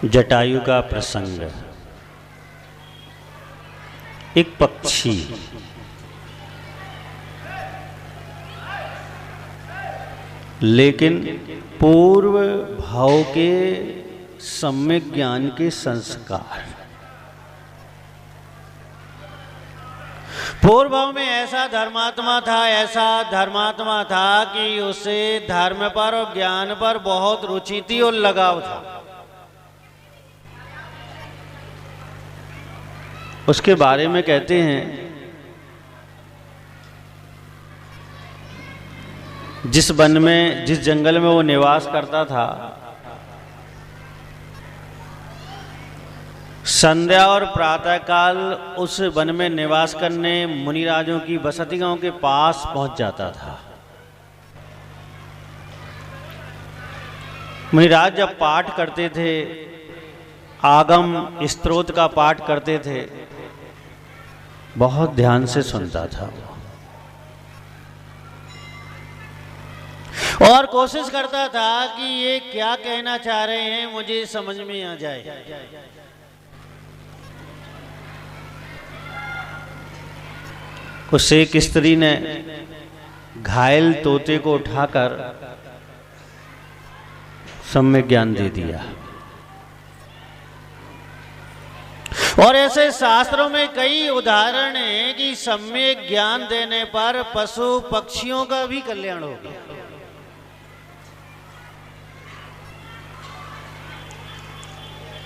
जटायु का प्रसंग। एक पक्षी लेकिन पूर्व भाव के सम्यक ज्ञान के संस्कार, पूर्व भाव में ऐसा धर्मात्मा था कि उसे धर्म पर और ज्ञान पर बहुत रुचि थी और लगाव था। उसके बारे में कहते हैं, जिस वन में, जिस जंगल में वो निवास करता था, संध्या और प्रातःकाल उस वन में निवास करने मुनिराजों की बसतियों के पास पहुंच जाता था। मुनिराज जब पाठ करते थे, आगम स्तोत्र का पाठ करते थे, बहुत ध्यान से सुनता था और कोशिश करता था कि ये क्या कहना चाह रहे हैं, मुझे समझ में आ जाए। उसे एक स्त्री ने घायल तोते को उठाकर सम्यक ज्ञान दे दिया। और ऐसे शास्त्रों में कई उदाहरण हैं कि सम्यक ज्ञान देने पर पशु पक्षियों का भी कल्याण हो गया।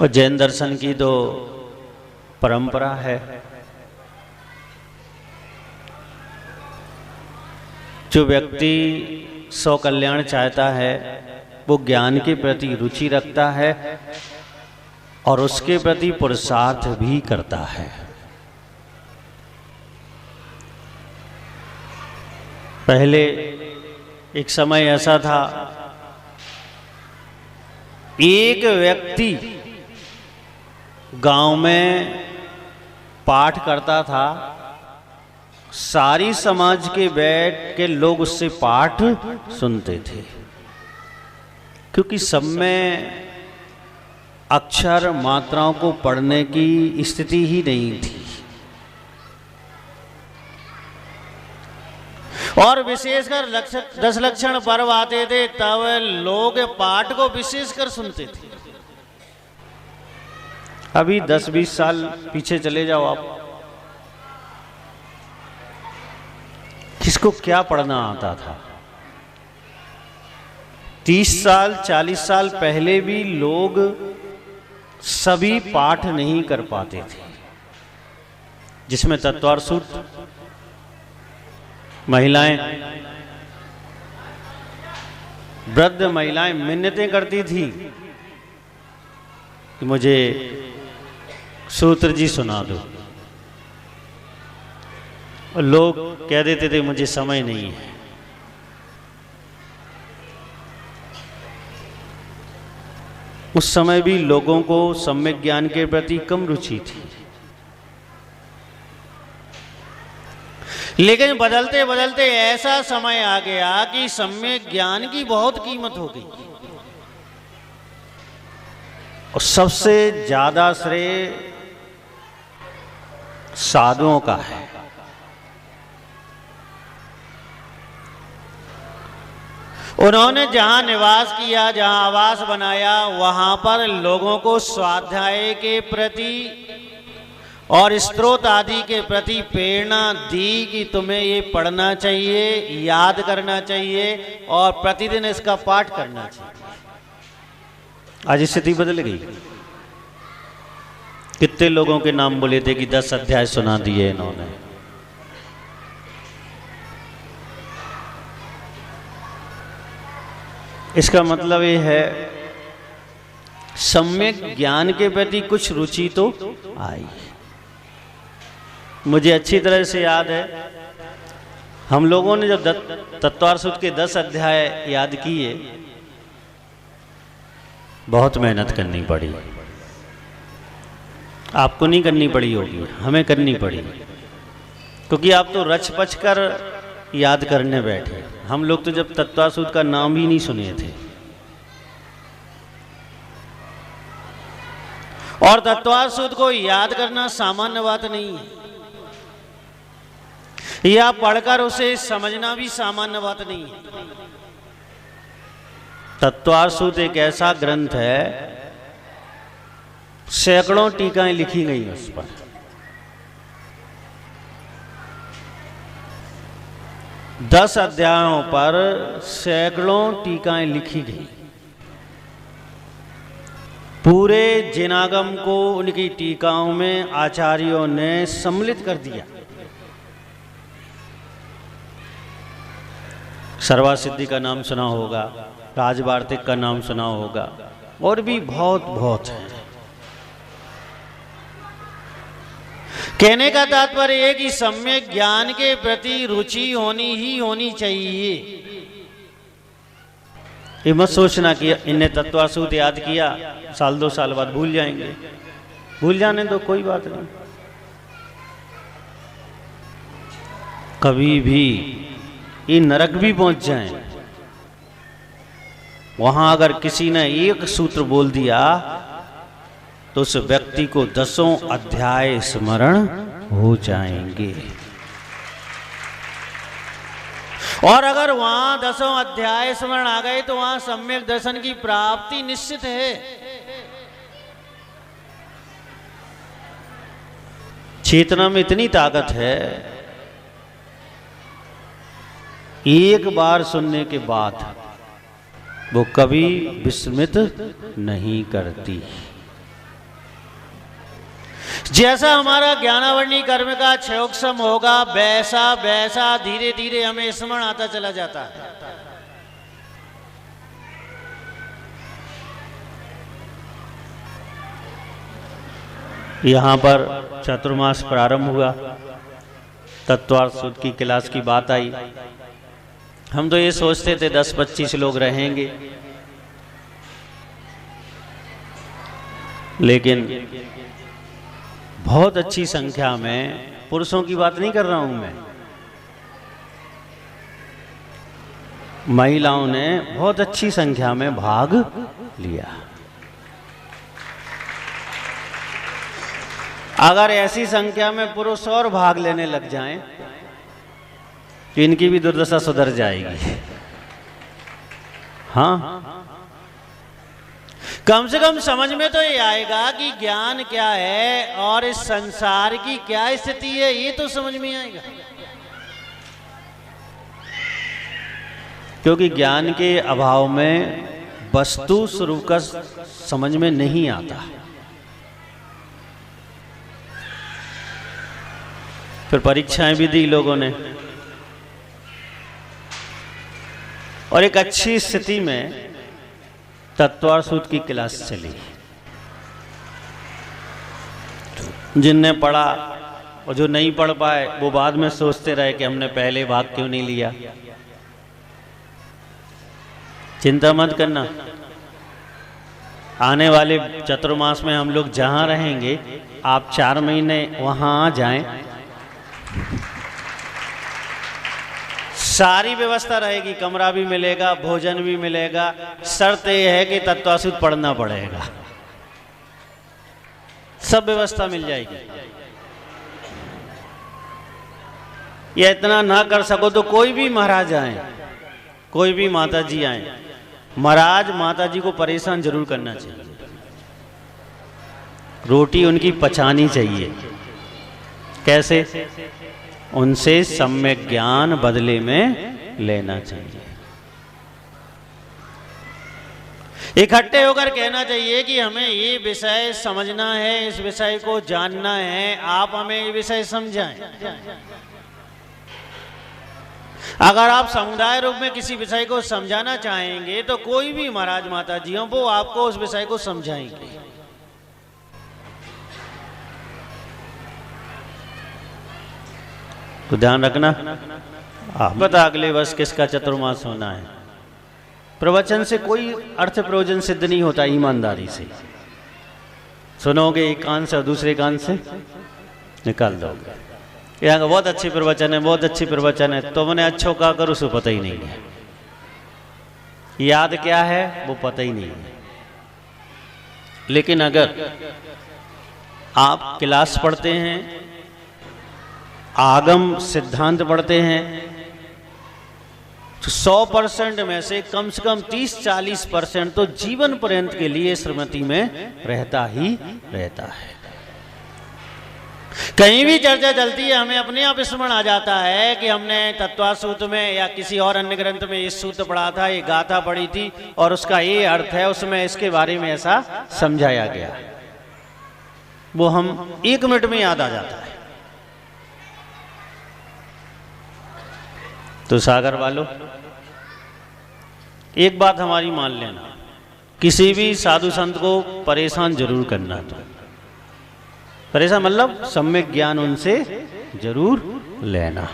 और जैन दर्शन की तो परंपरा है, जो व्यक्ति स्व कल्याण चाहता है वो ज्ञान के प्रति रुचि रखता है और उसके प्रति पुरुषार्थ भी करता है। पहले एक समय ऐसा था, एक व्यक्ति गांव में पाठ करता था, सारी समाज के बैठ के लोग उससे पाठ सुनते थे, क्योंकि सब में अक्षर मात्राओं को पढ़ने की स्थिति ही नहीं थी। और विशेषकर दस लक्षण पर्व आते थे, तब लोग पाठ को विशेषकर सुनते थे। अभी 10-20 साल पीछे चले जाओ आप, किसको क्या पढ़ना आता था? 30 साल 40 साल पहले भी लोग सभी पाठ नहीं कर पाते थे, जिसमें तत्वार सूत्र, महिलाएं, वृद्ध महिलाएं मिन्नतें करती थी कि मुझे सूत्र जी सुना दो, और लोग कह देते थे मुझे समय नहीं है। उस समय भी लोगों को सम्यक ज्ञान के प्रति कम रुचि थी, लेकिन बदलते बदलते ऐसा समय आ गया कि सम्यक ज्ञान की बहुत कीमत हो गई। और सबसे ज्यादा श्रेय साधुओं का है। उन्होंने जहां निवास किया, जहां आवास बनाया, वहां पर लोगों को स्वाध्याय के प्रति और स्तोत्र आदि के प्रति प्रेरणा दी कि तुम्हें ये पढ़ना चाहिए, याद करना चाहिए और प्रतिदिन इसका पाठ करना चाहिए। आज स्थिति बदल गई। कितने लोगों के नाम बोले थे कि 10 अध्याय सुना दिए इन्होंने। इसका मतलब ये है, सम्यक ज्ञान के प्रति कुछ रुचि तो आई। मुझे अच्छी तरह से याद है, हम लोगों ने जब तत्वार सूत्र के 10 अध्याय याद किए, बहुत मेहनत करनी पड़ी। आपको नहीं करनी पड़ी होगी, हमें करनी पड़ी, क्योंकि आप तो रच पच कर याद करने बैठे। हम लोग तो जब तत्वार सूत्र का नाम ही नहीं सुने थे। और तत्वार्थ सूत्र को याद करना सामान्य बात नहीं है, या पढ़कर उसे समझना भी सामान्य बात नहीं है। तत्वार्थ सूत्र एक ऐसा ग्रंथ है, सैकड़ों टीकाएं लिखी गई उस पर। दस अध्यायों पर सैकड़ों टीकाएं लिखी गई। पूरे जिनागम को उनकी टीकाओं में आचार्यों ने सम्मिलित कर दिया। सर्वासिद्धि का नाम सुना होगा, राजवार्तिक का नाम सुना होगा, और भी बहुत बहुत है। कहने का तात्पर्य है कि सम्यक ज्ञान के प्रति रुचि होनी चाहिए। ये मत सोचना कि इन्हें तत्वार्थ सूत्र याद किया, साल 2 साल बाद भूल जाएंगे। भूल जाने तो कोई बात नहीं। कभी भी ये नरक भी पहुंच जाएं, वहां अगर किसी ने एक सूत्र बोल दिया तो उस व्यक्ति को 10 अध्याय स्मरण हो जाएंगे। और अगर वहां 10 अध्याय स्मरण आ गए तो वहां सम्यक दर्शन की प्राप्ति निश्चित है। चेतना में इतनी ताकत है, एक बार सुनने के बाद वो कभी विस्मृत नहीं करती। जैसा हमारा ज्ञानावरणी कर्म का क्षयोक्षम होगा, वैसा वैसा धीरे धीरे हमें स्मरण आता चला जाता है। यहां पर चतुर्मास प्रारंभ हुआ, तत्वार्थ सूत्र की क्लास की बात आई। हम तो ये सोचते थे 10-25 लोग रहेंगे, लेकिन बहुत अच्छी संख्या में, पुरुषों की बात नहीं कर रहा हूं मैं, महिलाओं ने बहुत अच्छी संख्या में भाग लिया। अगर ऐसी संख्या में पुरुष और भाग लेने लग जाएं तो इनकी भी दुर्दशा सुधर जाएगी। हाँ, कम से कम समझ में तो ये आएगा कि ज्ञान क्या है और इस संसार की क्या स्थिति है, ये तो समझ में आएगा। क्योंकि ज्ञान के अभाव में वस्तु स्वरूप का समझ में नहीं आता। फिर परीक्षाएं भी दी लोगों ने, और एक अच्छी स्थिति में तत्वार्थ सूत्र की क्लास चली। जिनने पढ़ा और जो नहीं पढ़ पाए वो बाद में सोचते रहे कि हमने पहले भाग क्यों नहीं लिया। चिंता मत करना, आने वाले चतुर्मास में हम लोग जहां रहेंगे, आप 4 महीने वहां आ जाएं, सारी व्यवस्था रहेगी, कमरा भी मिलेगा, भोजन भी मिलेगा। शर्त यह है कि तत्वार्थ सूत्र पढ़ना पड़ेगा, सब व्यवस्था मिल जाएगी। या इतना ना कर सको तो कोई भी महाराज आए, कोई भी माता जी आए, महाराज माता जी को परेशान जरूर करना चाहिए। रोटी उनकी पचानी चाहिए। कैसे? उनसे सम्यक ज्ञान बदले में लेना चाहिए। इकट्ठे होकर कहना चाहिए कि हमें ये विषय समझना है, इस विषय को जानना है, आप हमें ये विषय समझाएं। अगर आप समुदाय रूप में किसी विषय को समझाना चाहेंगे तो कोई भी महाराज माता जी हो, वो आपको उस विषय को समझाएंगे। तो ध्यान रखना। पता अगले वर्ष किसका चतुर्मास होना है। प्रवचन से कोई अर्थ प्रयोजन सिद्ध नहीं होता, ईमानदारी से सुनोगे एक कान से और दूसरे कान से निकाल दोगे। यहाँ का बहुत अच्छी प्रवचन है, बहुत अच्छी प्रवचन है, तो मैंने अच्छो कहा करो, उसे पता ही नहीं है। याद क्या है वो पता ही नहीं है। लेकिन अगर आप क्लास पढ़ते हैं, आगम सिद्धांत पढ़ते हैं, तो 100% में से कम 30-40% तो जीवन पर्यंत के लिए स्मृति में रहता ही रहता है। कहीं भी चर्चा चलती है, हमें अपने आप स्मरण आ जाता है कि हमने तत्वा सूत्र में या किसी और अन्य ग्रंथ में ये सूत्र पढ़ा था, ये गाथा पढ़ी थी और उसका ये अर्थ है, उसमें इसके बारे में ऐसा समझाया गया। वो हम 1 मिनट में याद आ जाता है। तो सागर वालों, एक बात हमारी मान लेना, किसी भी साधु संत को परेशान जरूर करना। तो परेशान मतलब सम्यक ज्ञान उनसे जरूर लेना।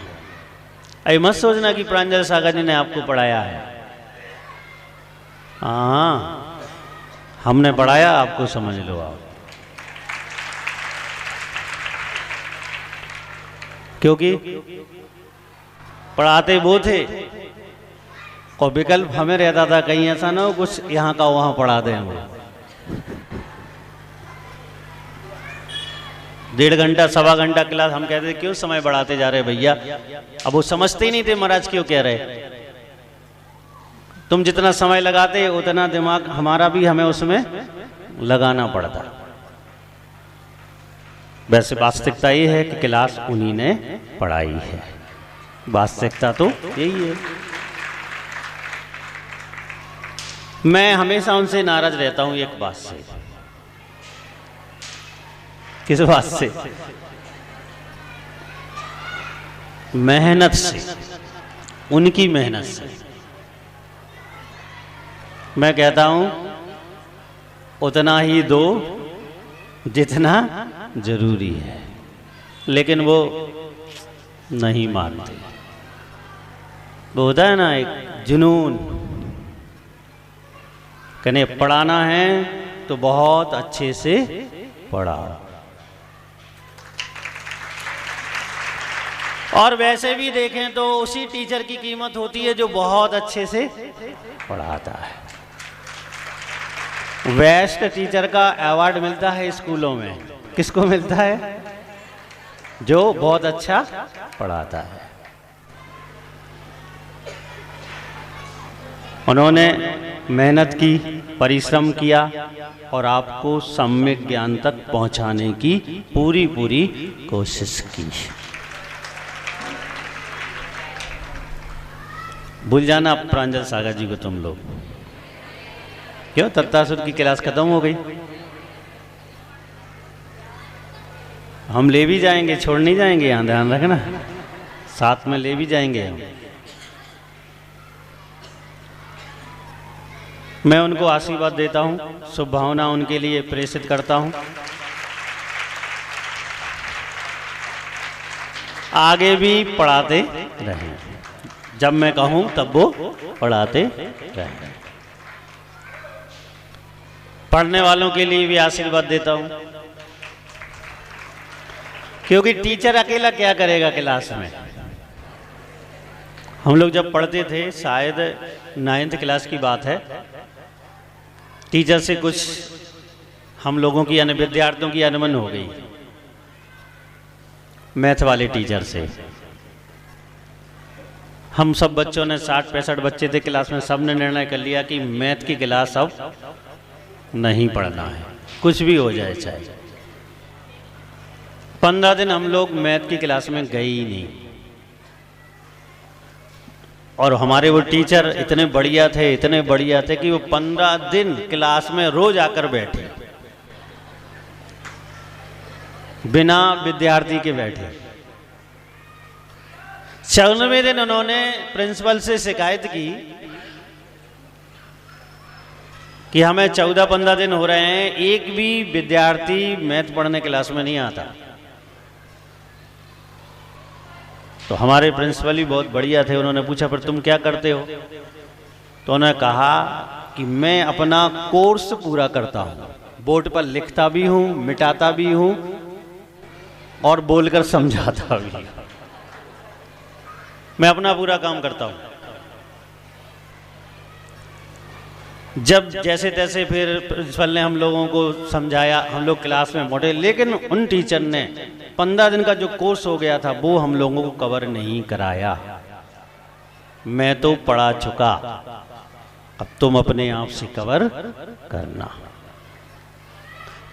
अरे मत सोचना कि प्रांजल सागर जी ने आपको पढ़ाया है। हाँ, हमने पढ़ाया, आपको समझ लो आप। क्योंकि पढ़ाते वो थे और विकल्प हमें रहता था, कहीं ऐसा ना हो कुछ यहाँ का वहाँ पढ़ा दें वो। 1.5 घंटा 1.25 घंटा क्लास, हम कहते थे क्यों समय बढ़ाते जा रहे भैया। अब वो समझते ही नहीं थे महाराज क्यों कह रहे। तुम जितना समय लगाते उतना दिमाग हमारा भी हमें उसमें लगाना पड़ता। वैसे वास्तविकता ये है कि क्लास उन्हीं ने पढ़ाई है। वास्तविकता तो यही है। मैं हमेशा उनसे नाराज रहता हूं एक बात से। किस बात से? मेहनत से, उनकी मेहनत से। मैं कहता हूं उतना ही दो जितना जरूरी है, लेकिन वो नहीं मानते। वो होता है ना एक जुनून, कहने पढ़ाना है तो बहुत अच्छे से पढ़ाओ। और वैसे भी देखें तो उसी टीचर की कीमत होती है जो बहुत अच्छे से पढ़ाता है। बेस्ट टीचर का अवार्ड मिलता है स्कूलों में। किसको मिलता है? जो बहुत अच्छा पढ़ाता है। उन्होंने मेहनत की, परिश्रम किया और आपको सम्यक ज्ञान तक पहुंचाने की पूरी कोशिश की। भूल जाना प्रांजल सागर जी को तुम लोग। क्यों? तत्तासुर की क्लास खत्म हो गई, हम ले भी जाएंगे, छोड़ नहीं जाएंगे। यहाँ ध्यान रखना, साथ में ले भी जाएंगे हम। मैं उनको आशीर्वाद देता हूँ, शुभ भावना उनके लिए प्रेषित करता हूँ। आगे भी पढ़ाते रहें, जब मैं कहूँ तब वो पढ़ाते रहें। पढ़ने वालों के लिए भी आशीर्वाद देता हूँ, क्योंकि टीचर अकेला क्या करेगा क्लास में। हम लोग जब पढ़ते थे, शायद 9th क्लास की बात है, टीचर से कुछ हम लोगों की यानी विद्यार्थियों की अनबन हो गई मैथ वाले टीचर से। हम सब बच्चों ने 60-65 बच्चे थे क्लास में, सब ने निर्णय कर लिया कि मैथ की क्लास अब नहीं पढ़ना है, कुछ भी हो जाए चाहे। 15 दिन हम लोग मैथ की क्लास में गए ही नहीं। और हमारे वो टीचर इतने बढ़िया थे कि वो 15 दिन क्लास में रोज आकर बैठे, बिना विद्यार्थी के बैठे। 94वें दिन उन्होंने प्रिंसिपल से शिकायत की कि हमें 14-15 दिन हो रहे हैं, एक भी विद्यार्थी मैथ पढ़ने क्लास में नहीं आता। तो हमारे प्रिंसिपल भी बहुत बढ़िया थे, उन्होंने पूछा पर तुम क्या करते हो? तो उन्होंने कहा कि मैं अपना कोर्स पूरा करता हूँ, बोर्ड पर लिखता भी हूँ, मिटाता भी हूँ और बोलकर समझाता भी हूँ। मैं अपना पूरा काम करता हूँ। जब जैसे तैसे फिर प्रिंसिपल ने हम लोगों को समझाया, हम लोग क्लास में मोटे, लेकिन उन टीचर ने 15 दिन का जो कोर्स हो गया था वो हम लोगों को कवर नहीं कराया। मैं तो पढ़ा चुका, अब तुम अपने आप से कवर करना।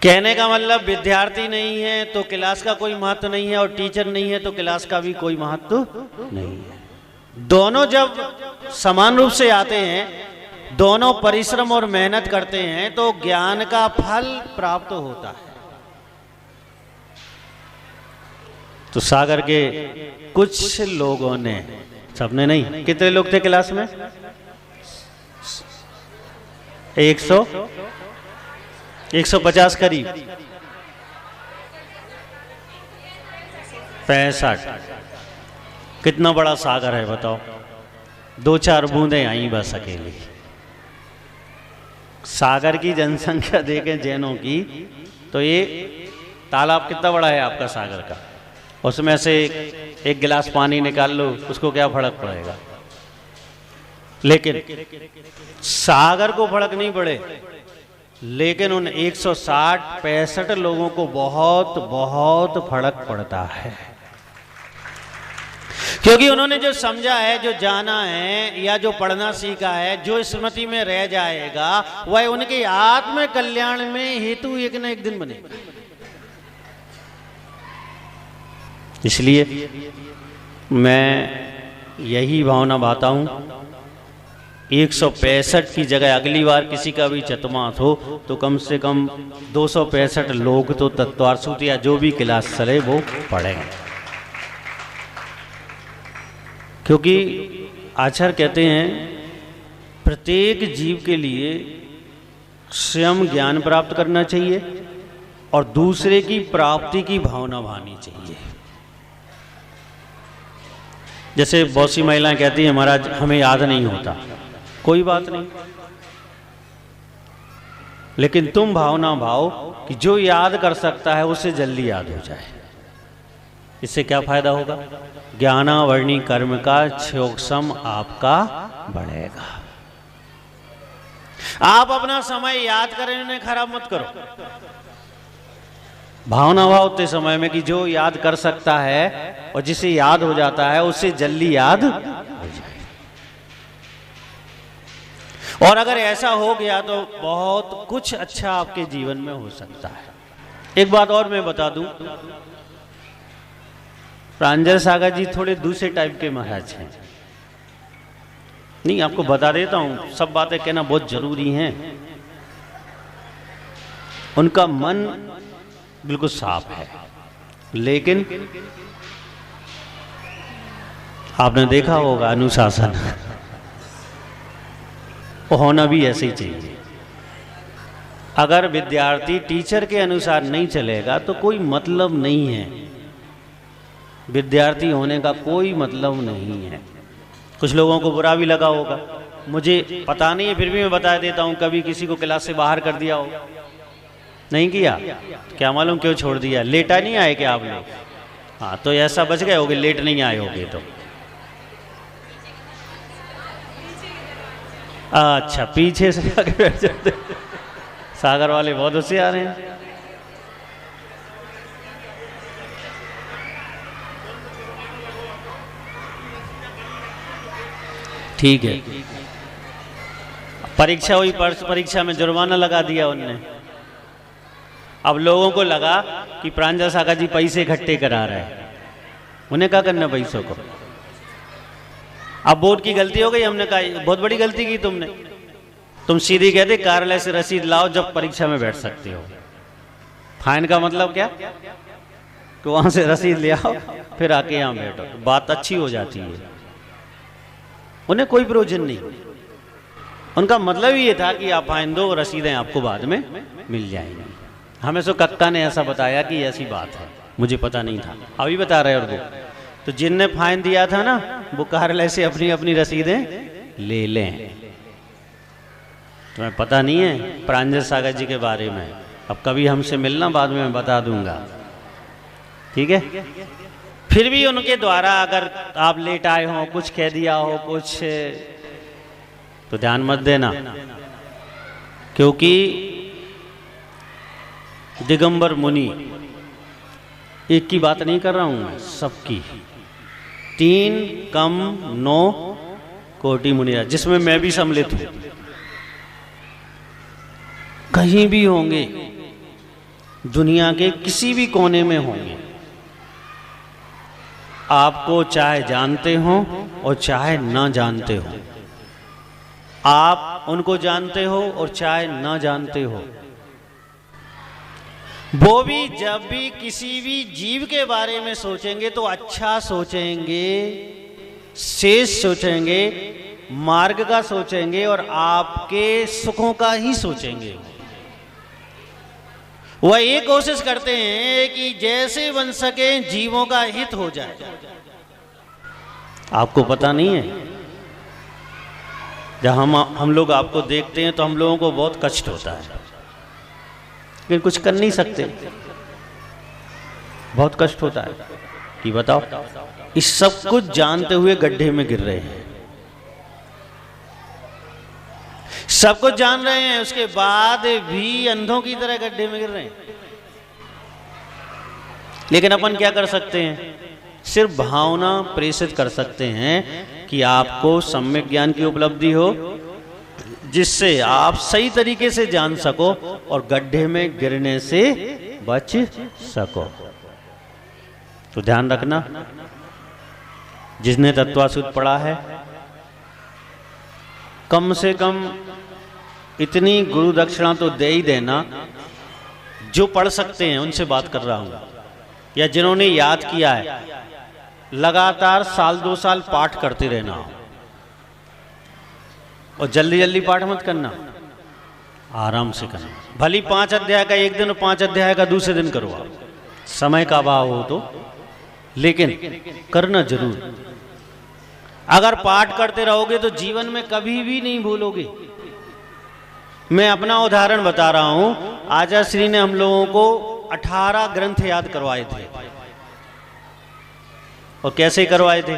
कहने का मतलब विद्यार्थी नहीं है तो क्लास का कोई महत्व नहीं है, और टीचर नहीं है तो क्लास का भी कोई महत्व नहीं है। दोनों जब समान रूप से आते हैं, दोनों परिश्रम और मेहनत करते हैं तो ज्ञान का फल प्राप्त होता है। तो सागर के कुछ लोगों ने, सबने नहीं, कितने लोग थे क्लास में? 150 करीब, 65। कितना बड़ा सागर है बताओ, 2-4 बूंदें आई बस अकेली। सागर की जनसंख्या देखें जैनों की, तो ये तालाब कितना बड़ा है आपका सागर का, उसमें से एक गिलास पानी निकाल लो, उसको क्या फर्क पड़ेगा? लेकिन सागर को फर्क नहीं पड़े, लेकिन उन 160-65 लोगों को बहुत बहुत फर्क पड़ता है, क्योंकि उन्होंने जो समझा है, जो जाना है, या जो पढ़ना सीखा है, जो स्मृति में रह जाएगा, वह उनके आत्म कल्याण में हेतु एक न एक दिन बनेगा। इसलिए मैं यही भावना बाता हूं, 165 की जगह अगली बार किसी का भी चतुर्मास हो तो कम से कम 265 लोग तो तत्वार्सूत या जो भी क्लास चले वो पढ़ेंगे। क्योंकि आचार्य कहते हैं प्रत्येक जीव के लिए स्वयं ज्ञान प्राप्त करना चाहिए और दूसरे की प्राप्ति की भावना भानी चाहिए। जैसे बहुत सी महिलाएं कहती हैं महाराज हमें याद नहीं होता, कोई बात नहीं, लेकिन तुम भावना भाव कि जो याद कर सकता है उससे जल्दी याद हो जाए। इससे क्या फायदा होगा? ज्ञानावर्णी कर्म का क्षोक्षम आपका बढ़ेगा। आप अपना समय याद करें, उन्हें खराब मत करो। भावना भाव उतने समय में कि जो याद कर सकता है और जिसे याद हो जाता है उससे जल्दी याद हो जाए। और अगर ऐसा हो गया तो बहुत कुछ अच्छा आपके जीवन में हो सकता है। एक बात और मैं बता दूं, प्रांजल सागर जी थोड़े दूसरे टाइप के महाराज हैं। नहीं, आपको बता देता हूं, सब बातें कहना बहुत जरूरी हैं। उनका मन बिल्कुल साफ है, लेकिन आपने देखा होगा अनुशासन होना भी ऐसे ही चाहिए। अगर विद्यार्थी टीचर के अनुसार नहीं चलेगा तो कोई मतलब नहीं है, विद्यार्थी होने का कोई मतलब नहीं है। कुछ लोगों को बुरा भी लगा होगा, मुझे पता नहीं है, फिर भी मैं बता देता हूं, कभी किसी को क्लास से बाहर कर दिया हो? नहीं किया? क्या मालूम क्यों छोड़ दिया? लेटा नहीं आए क्या आप लोग? हाँ, तो ऐसा बच गए होगे, लेट नहीं आए होगे तो। अच्छा, पीछे से आगे बैठ जाते। सागर वाले बहुत होशियार हैं। ठीक है, परीक्षा हुई, परीक्षा में जुर्माना लगा दिया उनने। अब लोगों को लगा कि प्रांजल सागर जी पैसे इकट्ठे करा रहे हैं, उन्हें क्या करना पैसों को। अब बोर्ड की गलती हो गई, हमने कहा बहुत बड़ी गलती की तुमने, तुम सीधी कहते कार्यालय से रसीद लाओ जब परीक्षा में बैठ सकते हो। फाइन का मतलब क्या? तो वहां से रसीद ले आओ फिर आके यहां बैठो, बात अच्छी हो जाती है। उन्हें कोई प्रयोजन नहीं, उनका मतलब ये था कि आप फाइन दो, रसीदें आपको बाद में मिल जाएंगी। हमें सो कक्का ने ऐसा बताया कि ऐसी बात है, मुझे पता नहीं था, अभी बता रहे। और वो तो जिनने फाइन दिया था ना, वो कार्यालय से अपनी अपनी रसीदें ले लें। तुम्हें पता नहीं है प्रांजल सागर जी के बारे में? अब कभी हमसे मिलना, बाद में मैं बता दूंगा, ठीक है? फिर भी उनके द्वारा अगर आप लेट आए हो, कुछ कह दिया हो, कुछ तो ध्यान मत देना, क्योंकि दिगंबर मुनि, एक की बात नहीं कर रहा हूं मैं, सबकी 3 कम 9 कोटि मुनिराज, जिसमें मैं भी सम्मिलित हूं, कहीं भी होंगे, दुनिया के किसी भी कोने में होंगे, आपको चाहे जानते हो और चाहे ना जानते हो, आप उनको जानते हो और चाहे ना जानते हो, वो भी जब भी किसी भी जीव के बारे में सोचेंगे तो अच्छा सोचेंगे, शेष सोचेंगे, मार्ग का सोचेंगे और आपके सुखों का ही सोचेंगे। वह ये कोशिश करते हैं कि जैसे बन सके जीवों का हित हो जाए। आपको पता नहीं है, जब हम लोग आपको देखते हैं तो हम लोगों को बहुत कष्ट होता है, लेकिन कुछ कर नहीं सकते, बहुत कष्ट होता है कि बताओ, इस सब कुछ जानते हुए गड्ढे में गिर रहे हैं, सब कुछ जान रहे हैं, उसके बाद भी अंधों की तरह गड्ढे में गिर रहे हैं। लेकिन अपन क्या कर सकते हैं? सिर्फ भावना प्रेषित कर सकते हैं कि आपको सम्यक ज्ञान की उपलब्धि हो, जिससे आप सही तरीके से जान सको और गड्ढे में गिरने से बच सको। तो ध्यान रखना, जिसने तत्वासुध पढ़ा है, कम से कम इतनी गुरु दक्षिणा तो दे ही देना, जो पढ़ सकते हैं उनसे बात कर रहा हूं, या जिन्होंने याद किया है, लगातार 1-2 साल पाठ करते रहना, और जल्दी जल्दी पाठ मत करना, आराम से करना। भली 5 अध्याय का एक दिन और 5 अध्याय का दूसरे दिन करो, आप समय का अभाव हो तो, लेकिन करना जरूर। अगर पाठ करते रहोगे तो जीवन में कभी भी नहीं भूलोगे। मैं अपना उदाहरण बता रहा हूं, आचार्य श्री ने हम लोगों को 18 ग्रंथ याद करवाए थे। और कैसे करवाए थे?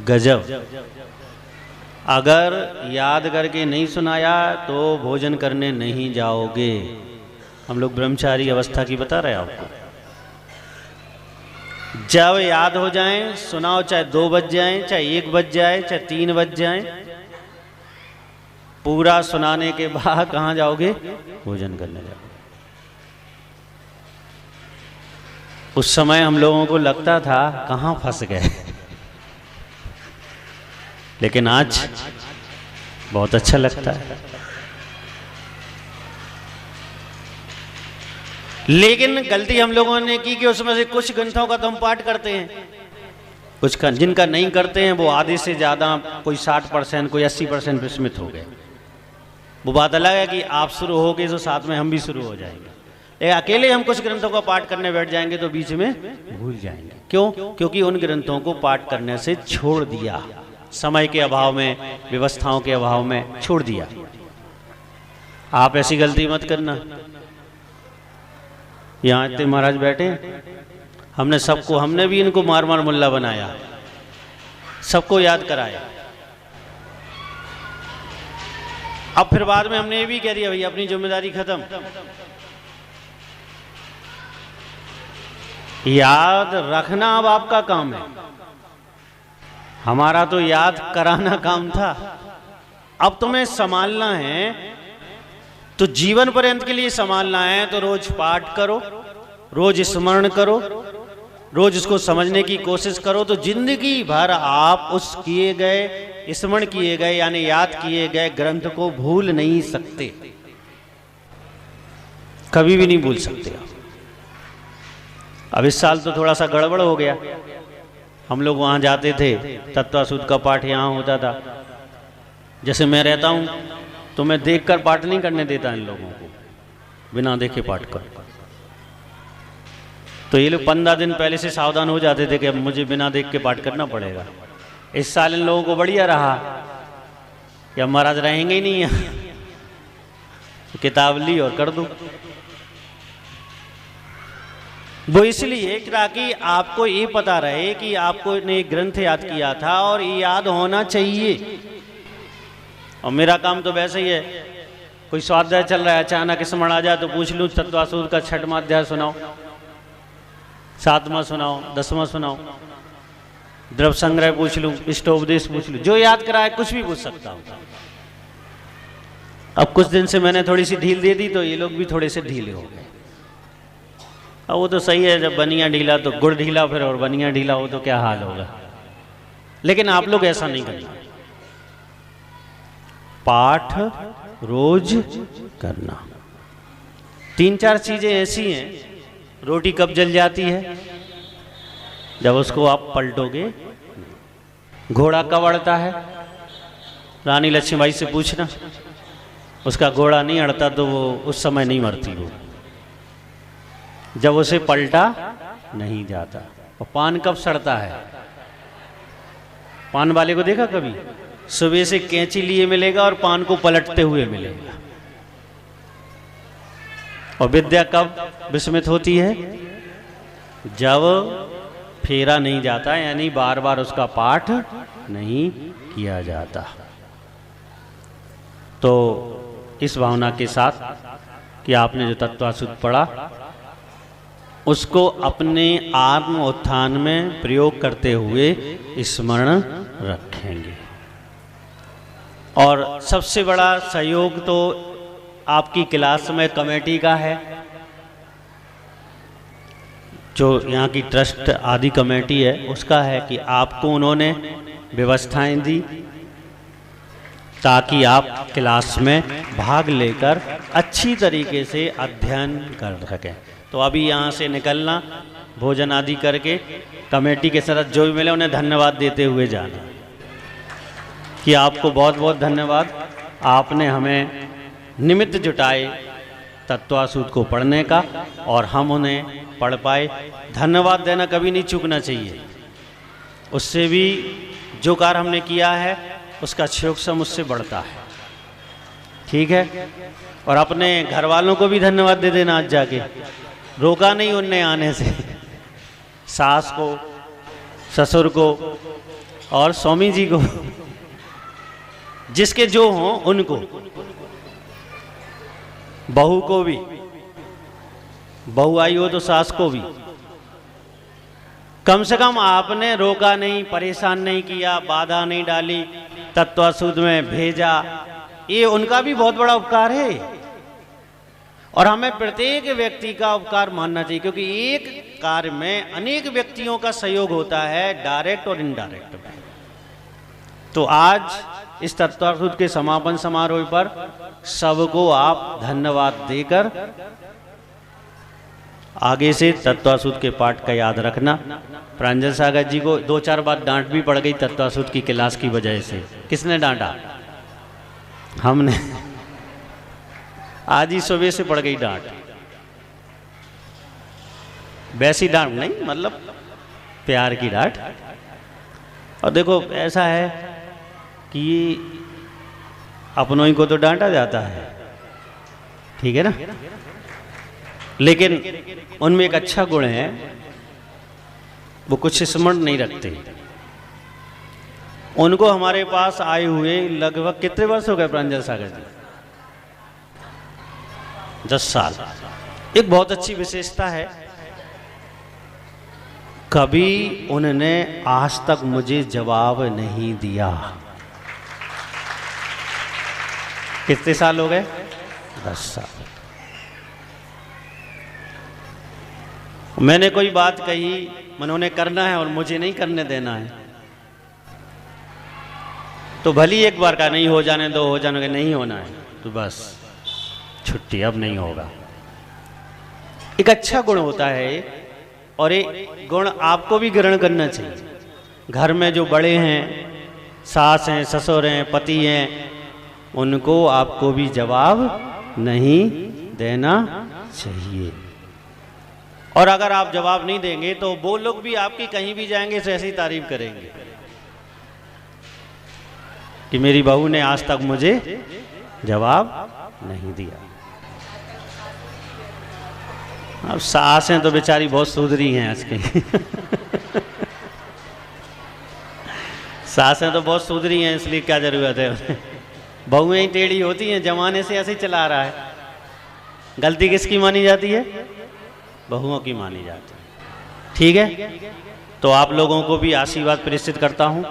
गजब। अगर याद करके नहीं सुनाया तो भोजन करने नहीं जाओगे। हम लोग ब्रह्मचारी अवस्था की बता रहे हैं आपको। जब याद हो जाए सुनाओ, चाहे 2 बज जाए, चाहे 1 बज जाए, चाहे 3 बज जाए, पूरा सुनाने के बाद कहां जाओगे? भोजन करने जाओगे। उस समय हम लोगों को लगता था कहां फंस गए, लेकिन आज बहुत अच्छा लगता है। लेकिन गलती हम लोगों ने की कि उसमें से कुछ ग्रंथों का तो हम पाठ करते हैं, कुछ का जिनका नहीं करते हैं वो आधे से ज़्यादा, कोई 60%, कोई 80% विस्मित हो गए। वो बात अलग है कि आप शुरू हो गए तो साथ में हम भी शुरू हो जाएंगे। अकेले हम कुछ ग्रंथों का पाठ करने बैठ जाएंगे तो बीच में भूल जाएंगे। क्यों? क्योंकि उन ग्रंथों को पाठ करने से छोड़ दिया, समय के अभाव में, व्यवस्थाओं के अभाव में छोड़ दिया। आप ऐसी गलती मत करना। यहाँ इतने महाराज बैठे, हमने भी इनको मार मार मुल्ला बनाया, सबको याद कराया। अब फिर बाद में हमने ये भी कह दिया भैया अपनी जिम्मेदारी खत्म। याद रखना अब आपका काम है, हमारा तो याद कराना काम था। अब तुम्हें संभालना है, तो जीवन पर्यंत के लिए संभालना है, तो रोज पाठ करो, रोज स्मरण करो, रोज उसको समझने की कोशिश करो, तो जिंदगी भर आप उस किए गए, स्मरण किए गए यानी याद किए गए ग्रंथ को भूल नहीं सकते, कभी भी नहीं भूल सकते। अब इस साल तो थोड़ा सा गड़बड़ हो गया। हम लोग वहां जाते थे, तत्वासुध का पाठ यहाँ होता था। जैसे मैं रहता हूं तो मैं देखकर पाठ नहीं करने देता इन लोगों को, बिना देखे पाठ कर। तो ये लोग 15 दिन पहले से सावधान हो जाते थे कि अब मुझे बिना देख के पाठ करना पड़ेगा। इस साल इन लोगों को बढ़िया रहा कि अब महाराज रहेंगे ही नहीं यहाँ, किताब ली और कर दो। वो इसलिए ताकि आपको ये पता रहे कि आपको ने ग्रंथ याद किया था और ये याद होना चाहिए। और मेरा काम तो वैसे ही है, कोई स्वाध्याय चल रहा है, अचानक स्मरण आ जाए तो पूछ लूँ तत्वासूद का 6वां अध्याय सुनाओ, 7वां सुनाओ, 10वां सुनाओ, द्रव्य संग्रह पूछ लूँ, इष्टोपदेश पूछ लूँ, जो याद कराए कुछ भी पूछ सकता हूँ। अब कुछ दिन से मैंने थोड़ी सी ढील दे दी तो ये लोग भी थोड़े से ढीले हो गए। अब वो तो सही है, जब बनिया ढीला तो गुड़ ढीला, फिर और बनिया ढीला हो तो क्या हाल होगा। लेकिन आप लोग ऐसा नहीं करना, पाठ रोज करना। 3-4 चीजें ऐसी हैं, रोटी कब जल जाती है, जब उसको आप पलटोगे। घोड़ा कब अड़ता है, रानी लक्ष्मीबाई से पूछना, उसका घोड़ा नहीं अड़ता तो वो उस समय नहीं मरती, वो जब उसे पलटा नहीं जाता। और पान कब सड़ता है, पान वाले को देखा कभी, सुबह से कैंची लिए मिलेगा और पान को पलटते हुए मिलेगा। और विद्या कब विस्मित होती है, जब फेरा नहीं जाता, यानी बार बार उसका पाठ नहीं किया जाता। तो इस भावना के साथ कि आपने जो तत्वासूद पढ़ा उसको अपने आत्म उत्थान में प्रयोग करते हुए स्मरण रखेंगे। और सबसे बड़ा सहयोग तो आपकी क्लास में कमेटी का है, जो यहाँ की ट्रस्ट आदि कमेटी है उसका है, कि आपको उन्होंने व्यवस्थाएं दी ताकि आप क्लास में भाग लेकर अच्छी तरीके से अध्ययन कर सकें। तो अभी यहाँ से निकलना, भोजन आदि करके कमेटी के साथ जो भी मिले उन्हें धन्यवाद देते हुए जाना कि आपको बहुत बहुत धन्यवाद, आपने हमें निमित्त जुटाए तत्वासूद को पढ़ने का और हम उन्हें पढ़ पाए। धन्यवाद देना कभी नहीं चूकना चाहिए, उससे भी जो कार्य हमने किया है उसका क्षोभ मुझसे बढ़ता है। ठीक है, और अपने घर वालों को भी धन्यवाद दे देना, आज जाके रोका नहीं उनने आने से, सास को, ससुर को और स्वामी जी को, जिसके जो हों उनको, बहू को भी, बहू आई हो तो सास को भी, कम से कम आपने रोका नहीं, परेशान नहीं किया, बाधा नहीं डाली, तत्वासूद में भेजा, ये उनका भी बहुत बड़ा उपकार है। और हमें प्रत्येक व्यक्ति का उपकार मानना चाहिए, क्योंकि एक कार्य में अनेक व्यक्तियों का सहयोग होता है, डायरेक्ट और इनडायरेक्ट में। तो आज इस तत्वासूद के समापन समारोह पर सबको आप धन्यवाद देकर आगे से तत्वासूद के पाठ का याद रखना। प्रांजल सागर जी को 2-4 बार डांट भी पड़ गई तत्वासूद की क्लास की वजह से। किसने डांटा? हमने। आज ही सुबह से पड़ गई डांट, वैसी डांट नहीं, मतलब प्यार की डांट। और देखो ऐसा है कि अपनों ही को तो डांटा जाता है, ठीक है ना, लेकिन उनमें एक अच्छा गुण है, वो कुछ स्मरण नहीं रखते। उनको हमारे पास आए हुए लगभग कितने वर्ष हो गए प्रांजल सागर जी? 10 साल। एक बहुत अच्छी विशेषता है, कभी उन्होंने आज तक मुझे जवाब नहीं दिया। कितने साल हो गए? 10 साल। मैंने कोई बात कही, उन्होंने करना है और मुझे नहीं करने देना है, तो भली एक बार का नहीं, हो जाने दो, हो जाने, नहीं होना है तो बस छुट्टी, अब नहीं होगा। एक अच्छा गुण होता है, और एक गुण आपको भी ग्रहण करना चाहिए। घर में जो बड़े हैं, सास हैं, ससुर हैं, पति हैं, उनको आपको भी जवाब नहीं देना चाहिए। और अगर आप जवाब नहीं देंगे तो वो लोग भी आपकी कहीं भी जाएंगे तो ऐसी तारीफ करेंगे कि मेरी बहू ने आज तक मुझे जवाब नहीं दिया। अब सासें तो बेचारी बहुत सुधरी हैं आज की सासें तो बहुत सुधरी हैं, इसलिए क्या जरूरत है उन्हें बहुएं ही टेढ़ी होती हैं, जमाने से ऐसे ही चला रहा है। गलती किसकी मानी जाती है? बहुओं की मानी जाती है। ठीक है, तो आप लोगों को भी आशीर्वाद प्रेषित करता हूं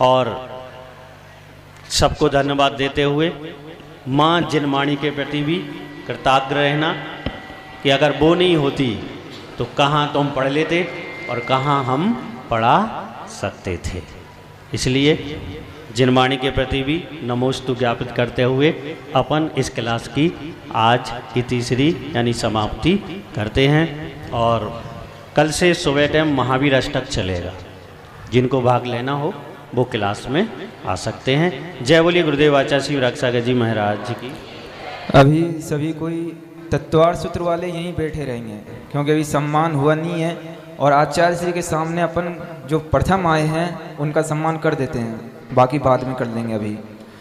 और सबको धन्यवाद देते हुए माँ जिनवाणी के प्रति भी कृतज्ञ रहना कि अगर वो नहीं होती तो कहाँ तुम पढ़ लेते और कहाँ हम पढ़ा सकते थे। इसलिए जिनवाणी के प्रति भी नमोस्तु ज्ञापित करते हुए अपन इस क्लास की आज की तीसरी यानी समाप्ति करते हैं और कल से सुबह टाइम महावीर अष्टक चलेगा। जिनको भाग लेना हो वो क्लास में आ सकते हैं। जय बोलिए गुरुदेव आचार्य श्री रक्षागर जी महाराज जी की। अभी सभी कोई तत्वार्थ सूत्र वाले यहीं बैठे रहेंगे क्योंकि अभी सम्मान हुआ नहीं है और आचार्य श्री के सामने अपन जो प्रथम आए हैं उनका सम्मान कर देते हैं, बाकी बाद में कर लेंगे अभी।